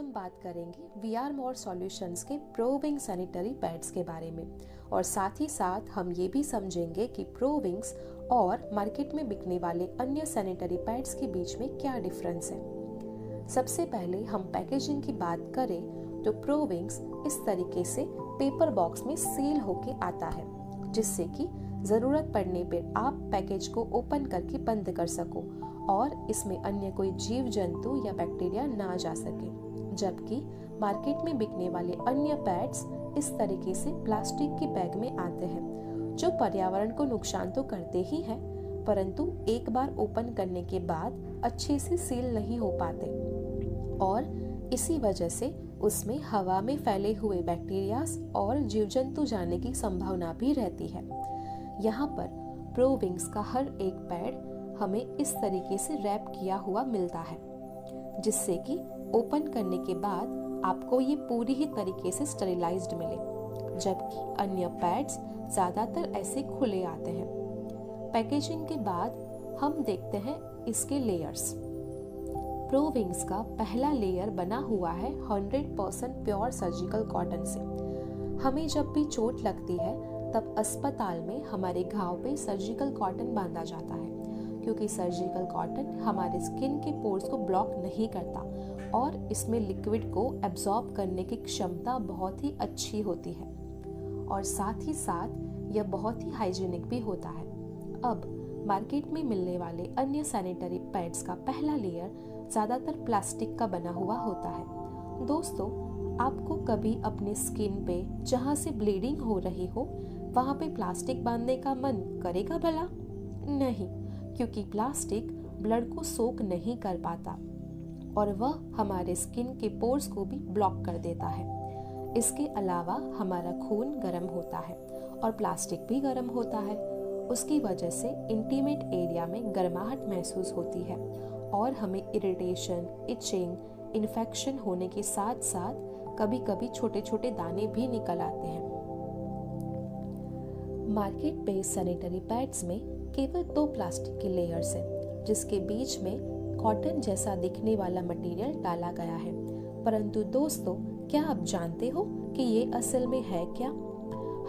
हम बात करेंगे वीआर मोर सॉल्यूशंस के प्रोविंग सैनिटरी पैड्स के बारे में और साथ ही साथ हम ये भी समझेंगे कि प्रोविंग्स और मार्केट में बिकने वाले अन्य सैनिटरी पैड्स के बीच में क्या डिफरेंस है। सबसे पहले हम पैकेजिंग की बात करें तो प्रोविंग्स इस तरीके से पेपर बॉक्स में सील होके आता है, जिससे कि ज़रूरत पड़ने पर आप पैकेज को ओपन करके बंद कर सको और इसमें अन्य कोई जीव जंतु या बैक्टीरिया ना जा सके। जबकि मार्केट में बिकने वाले अन्य पैड्स इस तरीके से प्लास्टिक के बैग में आते हैं, जो पर्यावरण को नुकसान तो करते ही हैं, परंतु एक बार ओपन करने के बाद अच्छे से सील नहीं हो पाते और इसी वजह से उसमें हवा में फैले हुए बैक्टीरिया और जीव जंतु जाने की संभावना भी रहती है। यहाँ पर प्रोविंग्स का हर एक पैड हमें इस तरीके से रैप किया हुआ मिलता है, जिससे कि ओपन करने के बाद आपको ये पूरी ही तरीके से स्टेरिलाइज्ड मिले, जबकि अन्य पैड्स ज़्यादातर ऐसे खुले आते हैं। पैकेजिंग के बाद हम देखते हैं इसके लेयर्स। प्रोविंग्स का पहला लेयर बना हुआ है 100% प्योर सर्जिकल कॉटन से। हमें जब भी चोट लगती है तब अस्पताल में हमारे घाव पे सर्जिकल कॉटन बांधा जाता है, क्योंकि सर्जिकल कॉटन हमारे स्किन के पोर्स को ब्लॉक नहीं करता और इसमें लिक्विड को एब्जॉर्ब करने की क्षमता बहुत ही अच्छी होती है और साथ ही साथ यह बहुत ही हाइजीनिक भी होता है। अब मार्केट में मिलने वाले अन्य सैनिटरी पैड्स का पहला लेयर ज़्यादातर प्लास्टिक का बना हुआ होता है। दोस्तों, आपको कभी अपने स्किन पे जहाँ से ब्लीडिंग हो रही हो वहाँ पे प्लास्टिक बांधने का मन करेगा भला? नहीं, क्योंकि प्लास्टिक ब्लड को सोक नहीं कर पाता और वह हमारे स्किन के पोर्स को भी ब्लॉक कर देता है। इसके अलावा हमारा खून गर्म होता है और प्लास्टिक भी गर्म होता है। उसकी वजह से इंटीमेट एरिया में गर्माहट महसूस होती है और हमें इरिटेशन, इचिंग, इन्फेक्शन होने के साथ साथ कभी कभी छोटे छोटे दाने भी निकल आते हैं। मार्केट बेस्ड सैनिटरी पैड्स में केवल 2 प्लास्टिक के लेयर्स हैं, जिसके बीच में कॉटन जैसा दिखने वाला मटेरियल डाला गया है। परंतु दोस्तों, क्या आप जानते हो कि ये असल में है क्या?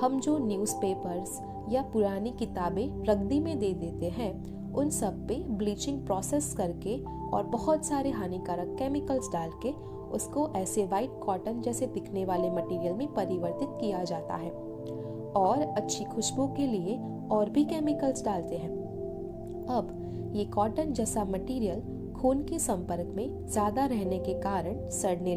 हम जो न्यूज़पेपर्स या पुरानी किताबें रद्दी में दे देते हैं, उन सब पे ब्लीचिंग प्रोसेस करके और बहुत सारे हानिकारक केमिकल्स डाल के उसको ऐसे वाइट कॉटन जैसे दिखने वाले मटेरियल में परिवर्तित किया जाता है और अच्छी खुशबू के लिए और भी केमिकल्स डालते हैं। अब ये कॉटन जैसा मटेरियल खून के संपर्क में ज़्यादा रहने के कारण सड़ने